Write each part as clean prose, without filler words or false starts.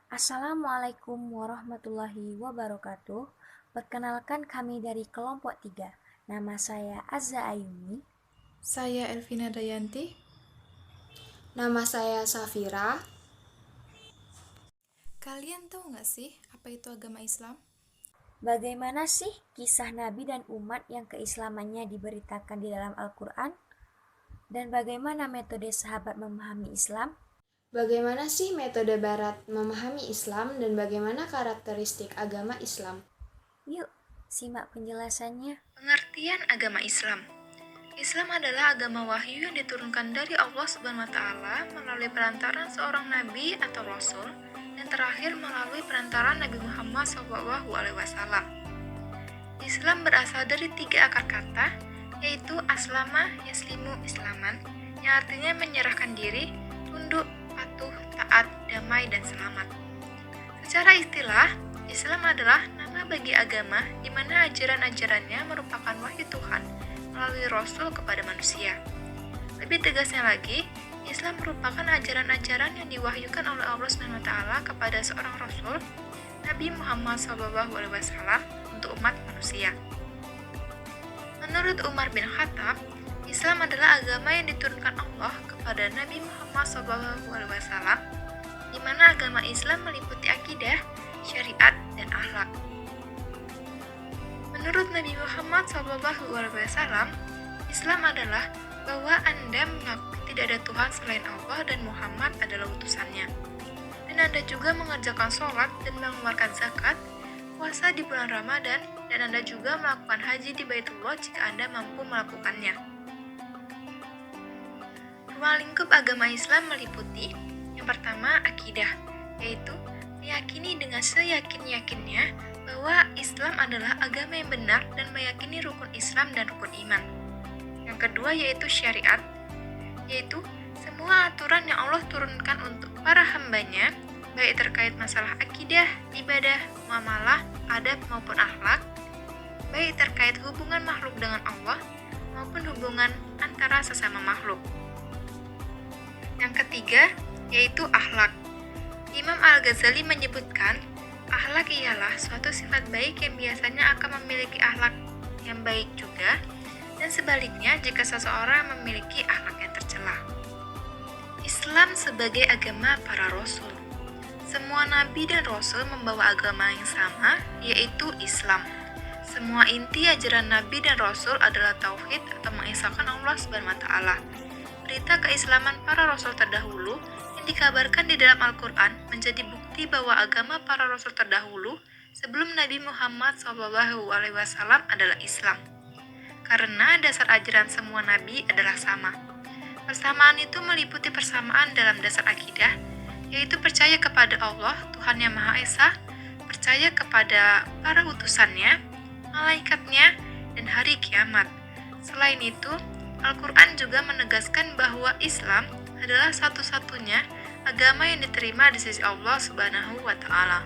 Assalamualaikum warahmatullahi wabarakatuh. Perkenalkan kami dari kelompok 3. Nama saya Azza Ayuni. Saya Elvina Dayanti. Nama saya Safira. Kalian tahu nggak sih apa itu agama Islam? Bagaimana sih kisah Nabi dan umat yang keislamannya diberitakan di dalam Al-Quran? Dan bagaimana metode sahabat memahami Islam? Bagaimana sih metode Barat memahami Islam dan bagaimana karakteristik agama Islam? Yuk, simak penjelasannya. Pengertian agama Islam. Islam adalah agama wahyu yang diturunkan dari Allah Subhanahu wa taala melalui perantaran seorang nabi atau rasul dan terakhir melalui perantaran Nabi Muhammad SAW. Islam berasal dari 3 akar kata, yaitu aslama, yaslimu, islaman, yang artinya menyerahkan diri, tunduk, patuh, taat, damai, dan selamat. Secara istilah, Islam adalah nama bagi agama di mana ajaran-ajarannya merupakan wahyu Tuhan melalui Rasul kepada manusia. Lebih tegasnya lagi, Islam merupakan ajaran-ajaran yang diwahyukan oleh Allah SWT kepada seorang Rasul, Nabi Muhammad SAW, untuk umat manusia. Menurut Umar bin Khattab, Islam adalah agama yang diturunkan Allah kepada Nabi Muhammad SAW, di mana agama Islam meliputi akidah, syariat, dan akhlak. Menurut Nabi Muhammad SAW, Islam adalah bahwa Anda mengakui tidak ada Tuhan selain Allah dan Muhammad adalah utusannya. Dan Anda juga mengerjakan sholat dan mengeluarkan zakat, puasa di bulan Ramadan, dan Anda juga melakukan haji di Baitullah jika Anda mampu melakukannya. Ruang lingkup agama Islam meliputi yang pertama, akidah, yaitu meyakini dengan seyakin-yakinnya bahwa Islam adalah agama yang benar dan meyakini rukun Islam dan rukun iman. Yang kedua yaitu syariat, yaitu semua aturan yang Allah turunkan untuk para hambanya, baik terkait masalah akidah, ibadah, muamalah, adab maupun akhlak, baik terkait hubungan makhluk dengan Allah maupun hubungan antara sesama makhluk. Yang ketiga yaitu akhlak. Imam Al-Ghazali menyebutkan, akhlak ialah suatu sifat baik yang biasanya akan memiliki akhlak yang baik juga, dan sebaliknya jika seseorang memiliki akhlak yang tercela. Islam sebagai agama para rasul. Semua nabi dan rasul membawa agama yang sama, yaitu Islam. Semua inti ajaran nabi dan rasul adalah tauhid atau mengesahkan Allah Subhanahu wa taala. Berita keislaman para rasul terdahulu yang dikabarkan di dalam Al-Quran menjadi bukti bahwa agama para rasul terdahulu sebelum Nabi Muhammad SAW adalah Islam. Karena dasar ajaran semua nabi adalah sama. Persamaan itu meliputi persamaan dalam dasar akidah, yaitu percaya kepada Allah, Tuhan yang Maha Esa, percaya kepada para utusannya, malaikatnya, dan hari kiamat. Selain itu, Al-Quran juga menegaskan bahwa Islam adalah satu-satunya agama yang diterima di sisi Allah Subhanahu wa taala.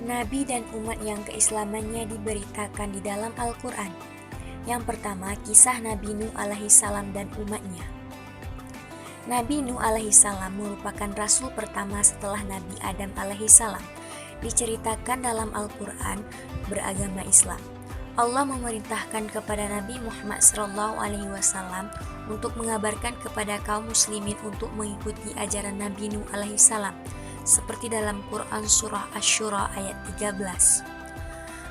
Nabi dan umat yang keislamannya diberitakan di dalam Al-Quran. Yang pertama, kisah Nabi Nuh alaihissalam dan umatnya. Nabi Nuh alaihissalam merupakan rasul pertama setelah Nabi Adam alaihissalam. Diceritakan dalam Al-Quran beragama Islam. Allah memerintahkan kepada Nabi Muhammad SAW untuk mengabarkan kepada kaum muslimin untuk mengikuti ajaran Nabi Nuh alaihissalam, seperti dalam Quran Surah Asy-Syura ayat 13.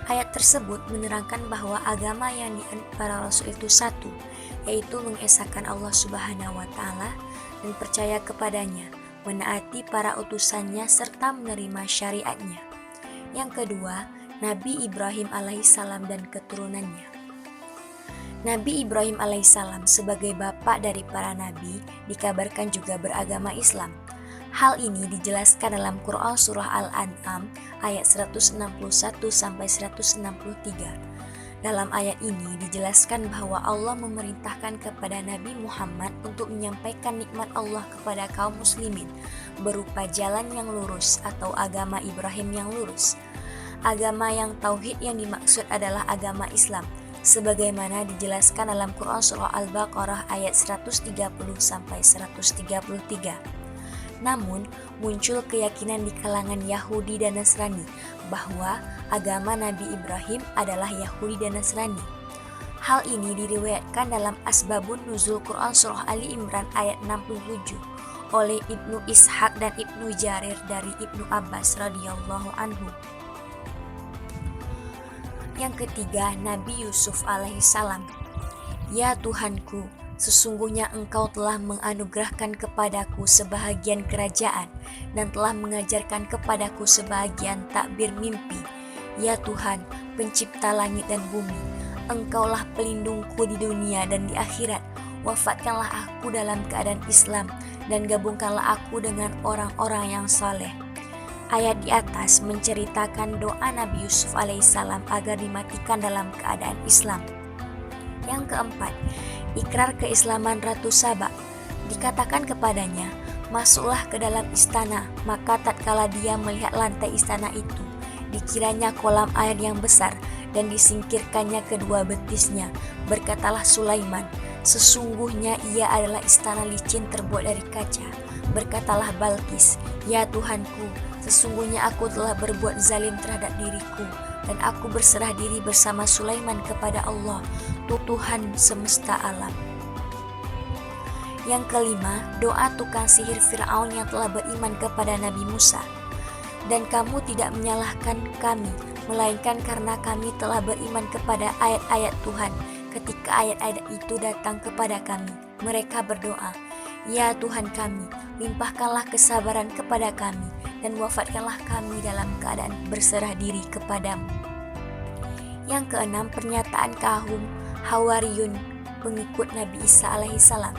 Ayat tersebut menerangkan bahwa agama yang dianut para rasul itu satu, yaitu mengesahkan Allah Subhanahu wa taala dan percaya kepadanya, menaati para utusannya serta menerima syariatnya. Yang kedua, Nabi Ibrahim alaihissalam dan keturunannya. Nabi Ibrahim alaihissalam sebagai bapak dari para nabi dikabarkan juga beragama Islam. Hal ini dijelaskan dalam Quran Surah Al-An'am ayat 161-163. Dalam ayat ini dijelaskan bahwa Allah memerintahkan kepada Nabi Muhammad untuk menyampaikan nikmat Allah kepada kaum muslimin berupa jalan yang lurus atau agama Ibrahim yang lurus. Agama yang tauhid yang dimaksud adalah agama Islam, sebagaimana dijelaskan dalam Quran Surah Al-Baqarah ayat 130-133. Namun, muncul keyakinan di kalangan Yahudi dan Nasrani bahwa agama Nabi Ibrahim adalah Yahudi dan Nasrani. Hal ini diriwayatkan dalam Asbabun Nuzul Quran Surah Ali Imran ayat 67 oleh Ibnu Ishaq dan Ibnu Jarir dari Ibnu Abbas radhiyallahu anhu. Yang ketiga, Nabi Yusuf alaihissalam. Ya Tuhanku, sesungguhnya Engkau telah menganugerahkan kepadaku sebahagian kerajaan dan telah mengajarkan kepadaku sebahagian takbir mimpi. Ya Tuhan, pencipta langit dan bumi, Engkaulah pelindungku di dunia dan di akhirat. Wafatkanlah aku dalam keadaan Islam dan gabungkanlah aku dengan orang-orang yang saleh. Ayat di atas menceritakan doa Nabi Yusuf alaihissalam agar dimatikan dalam keadaan Islam. Yang keempat, ikrar keislaman Ratu Saba. Dikatakan kepadanya, masuklah ke dalam istana, maka tatkala dia melihat lantai istana itu, dikiranya kolam air yang besar dan disingkirkannya kedua betisnya. Berkatalah Sulaiman, sesungguhnya ia adalah istana licin terbuat dari kaca. Berkatalah Balkis, ya Tuhanku, sesungguhnya aku telah berbuat zalim terhadap diriku dan aku berserah diri bersama Sulaiman kepada Allah, Tuhan semesta alam. Yang kelima, doa tukang sihir Fir'aun yang telah beriman kepada Nabi Musa. Dan kamu tidak menyalahkan kami, melainkan karena kami telah beriman kepada ayat-ayat Tuhan. Ketika ayat-ayat itu datang kepada kami, mereka berdoa, ya Tuhan kami, limpahkanlah kesabaran kepada kami dan wafatkanlah kami dalam keadaan berserah diri kepadamu. Yang keenam, pernyataan kaum Hawariyun pengikut Nabi Isa alaihissalam.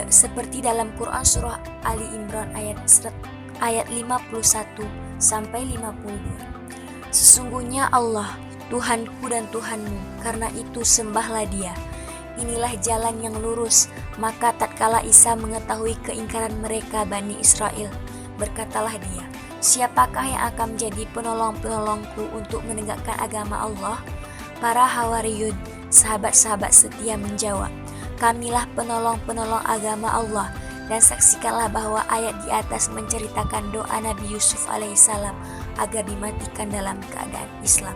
Seperti dalam Quran Surah Ali Imran ayat 51 sampai 52. Sesungguhnya Allah, Tuhanku dan Tuhanmu, karena itu sembahlah Dia. Inilah jalan yang lurus. Maka tatkala Isa mengetahui keingkaran mereka Bani Israel, berkatalah dia, siapakah yang akan menjadi penolong-penolongku untuk menegakkan agama Allah? Para Hawariyun, sahabat-sahabat setia menjawab, kamilah penolong-penolong agama Allah. Dan saksikanlah bahwa ayat di atas menceritakan doa Nabi Yusuf alaihissalam agar dimatikan dalam keadaan Islam.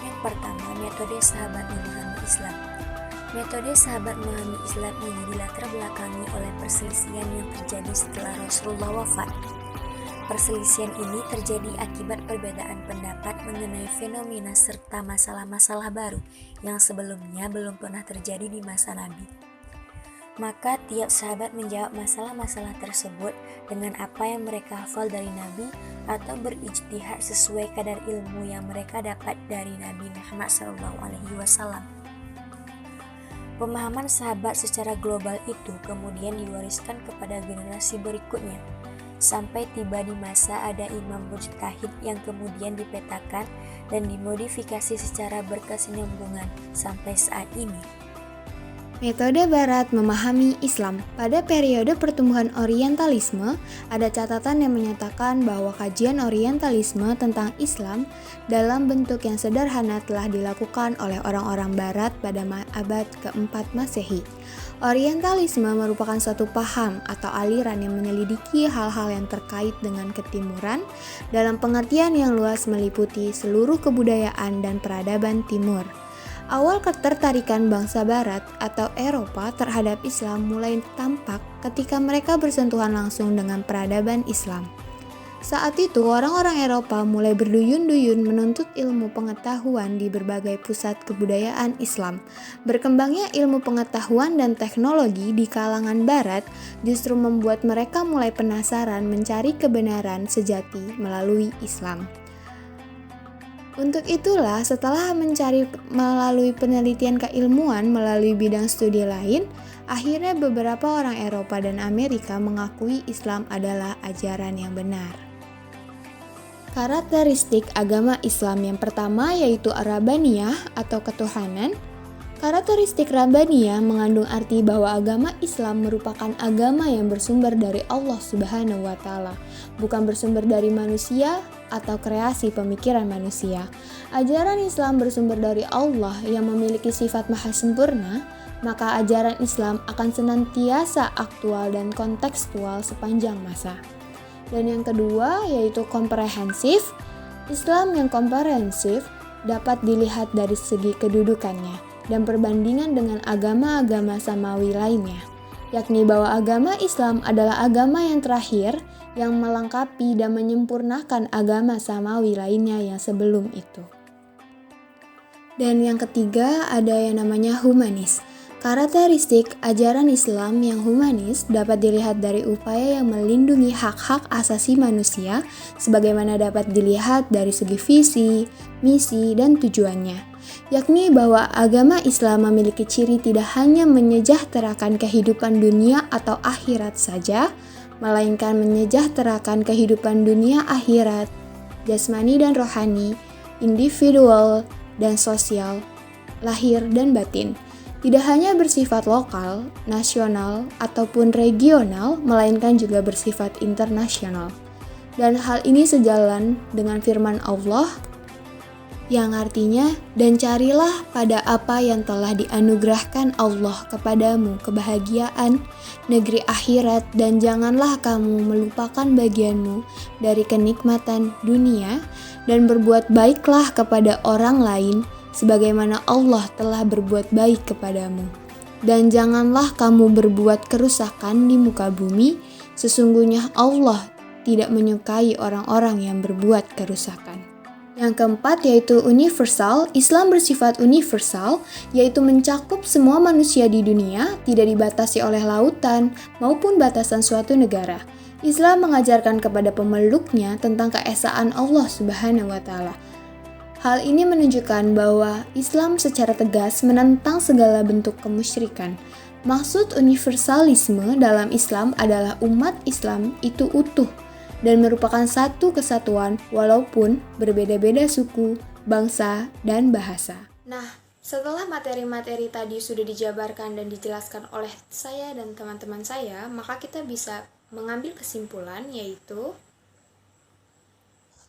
Yang pertama, metode sahabat memahami Islam. Metode sahabat memahami Islam ini dilatar belakangi oleh perselisihan yang terjadi setelah Rasulullah wafat. Perselisihan ini terjadi akibat perbedaan pendapat mengenai fenomena serta masalah-masalah baru yang sebelumnya belum pernah terjadi di masa Nabi. Maka tiap sahabat menjawab masalah-masalah tersebut dengan apa yang mereka hafal dari Nabi atau berijtihad sesuai kadar ilmu yang mereka dapat dari Nabi Muhammad SAW. Pemahaman sahabat secara global itu kemudian diwariskan kepada generasi berikutnya, sampai tiba di masa ada imam mujtahid yang kemudian dipetakan dan dimodifikasi secara berkesinambungan sampai saat ini. Metode Barat memahami Islam. Pada periode pertumbuhan Orientalisme, ada catatan yang menyatakan bahwa kajian Orientalisme tentang Islam dalam bentuk yang sederhana telah dilakukan oleh orang-orang Barat pada abad keempat Masehi. Orientalisme merupakan suatu paham atau aliran yang menyelidiki hal-hal yang terkait dengan ketimuran dalam pengertian yang luas meliputi seluruh kebudayaan dan peradaban timur. Awal ketertarikan bangsa Barat atau Eropa terhadap Islam mulai tampak ketika mereka bersentuhan langsung dengan peradaban Islam. Saat itu orang-orang Eropa mulai berduyun-duyun menuntut ilmu pengetahuan di berbagai pusat kebudayaan Islam. Berkembangnya ilmu pengetahuan dan teknologi di kalangan Barat justru membuat mereka mulai penasaran mencari kebenaran sejati melalui Islam. Untuk itulah, setelah mencari melalui penelitian keilmuan melalui bidang studi lain, akhirnya beberapa orang Eropa dan Amerika mengakui Islam adalah ajaran yang benar. Karakteristik agama Islam yang pertama yaitu Rabbaniyah atau ketuhanan. Karakteristik Rabbaniyah mengandung arti bahwa agama Islam merupakan agama yang bersumber dari Allah Subhanahu wa Ta'ala, bukan bersumber dari manusia atau kreasi pemikiran manusia. Ajaran Islam bersumber dari Allah yang memiliki sifat maha sempurna, maka ajaran Islam akan senantiasa aktual dan kontekstual sepanjang masa. Dan yang kedua yaitu komprehensif. Islam yang komprehensif dapat dilihat dari segi kedudukannya dan perbandingan dengan agama-agama samawi lainnya, yakni bahwa agama Islam adalah agama yang terakhir yang melengkapi dan menyempurnakan agama samawi lainnya yang sebelum itu. Dan yang ketiga ada yang namanya humanis. Karakteristik ajaran Islam yang humanis dapat dilihat dari upaya yang melindungi hak-hak asasi manusia sebagaimana dapat dilihat dari segi visi, misi, dan tujuannya, yakni bahwa agama Islam memiliki ciri tidak hanya menyejahterakan kehidupan dunia atau akhirat saja, melainkan menyejahterakan kehidupan dunia akhirat, jasmani dan rohani, individual dan sosial, lahir dan batin. Tidak hanya bersifat lokal, nasional, ataupun regional, melainkan juga bersifat internasional. Dan hal ini sejalan dengan firman Allah yang artinya, dan carilah pada apa yang telah dianugerahkan Allah kepadamu kebahagiaan, negeri akhirat, dan janganlah kamu melupakan bagianmu dari kenikmatan dunia, dan berbuat baiklah kepada orang lain, sebagaimana Allah telah berbuat baik kepadamu. Dan janganlah kamu berbuat kerusakan di muka bumi, sesungguhnya Allah tidak menyukai orang-orang yang berbuat kerusakan. Yang keempat yaitu universal. Islam bersifat universal, yaitu mencakup semua manusia di dunia, tidak dibatasi oleh lautan maupun batasan suatu negara. Islam mengajarkan kepada pemeluknya tentang keesaan Allah Subhanahu wa Ta'ala. Hal ini menunjukkan bahwa Islam secara tegas menentang segala bentuk kemusyrikan. Maksud universalisme dalam Islam adalah umat Islam itu utuh dan merupakan satu kesatuan walaupun berbeda-beda suku, bangsa, dan bahasa. Nah, setelah materi-materi tadi sudah dijabarkan dan dijelaskan oleh saya dan teman-teman saya, maka kita bisa mengambil kesimpulan yaitu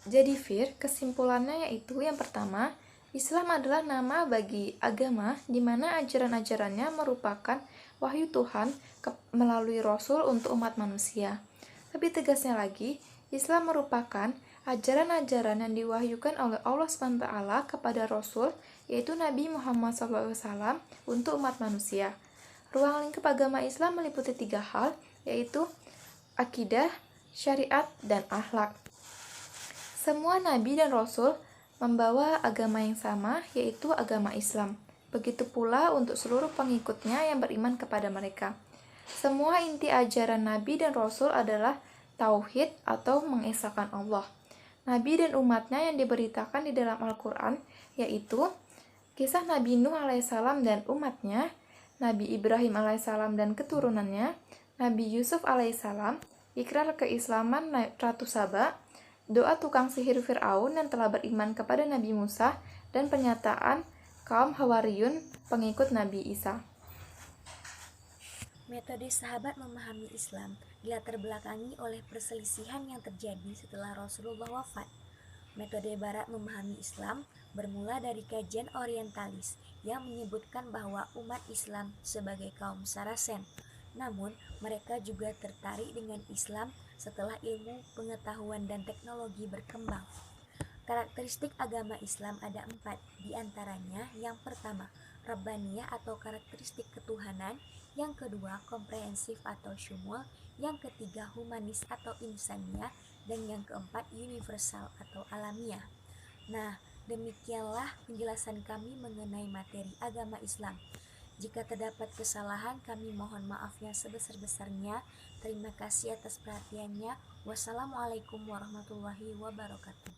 Jadi Fir, kesimpulannya yaitu yang pertama, Islam adalah nama bagi agama di mana ajaran-ajarannya merupakan wahyu Tuhan melalui Rasul untuk umat manusia. Lebih tegasnya lagi, Islam merupakan ajaran-ajaran yang diwahyukan oleh Allah SWT kepada Rasul, yaitu Nabi Muhammad SAW untuk umat manusia. Ruang lingkup agama Islam meliputi 3 hal, yaitu akidah, syariat, dan akhlak. Semua nabi dan rasul membawa agama yang sama, yaitu agama Islam. Begitu pula untuk seluruh pengikutnya yang beriman kepada mereka. Semua inti ajaran nabi dan rasul adalah tauhid atau mengesahkan Allah. Nabi dan umatnya yang diberitakan di dalam Al-Quran, yaitu kisah Nabi Nuh alaihissalam dan umatnya, Nabi Ibrahim alaihissalam dan keturunannya, Nabi Yusuf alaihissalam, ikrar keislaman Ratu Saba, doa tukang sihir Fir'aun yang telah beriman kepada Nabi Musa, dan pernyataan kaum Hawariyun pengikut Nabi Isa. Metode sahabat memahami Islam dilatar belakangi oleh perselisihan yang terjadi setelah Rasulullah wafat. Metode Barat memahami Islam bermula dari kajian orientalis yang menyebutkan bahwa umat Islam sebagai kaum Saracen. Namun, mereka juga tertarik dengan Islam setelah ilmu, pengetahuan, dan teknologi berkembang. Karakteristik agama Islam ada 4, diantaranya yang pertama, Rabbaniyah atau karakteristik ketuhanan, yang kedua, komprehensif atau syumul, yang ketiga, humanis atau insaniyah, dan yang keempat, universal atau alamiah. Nah, demikianlah penjelasan kami mengenai materi agama Islam. Jika terdapat kesalahan, kami mohon maaf yang sebesar-besarnya. Terima kasih atas perhatiannya. Wassalamualaikum warahmatullahi wabarakatuh.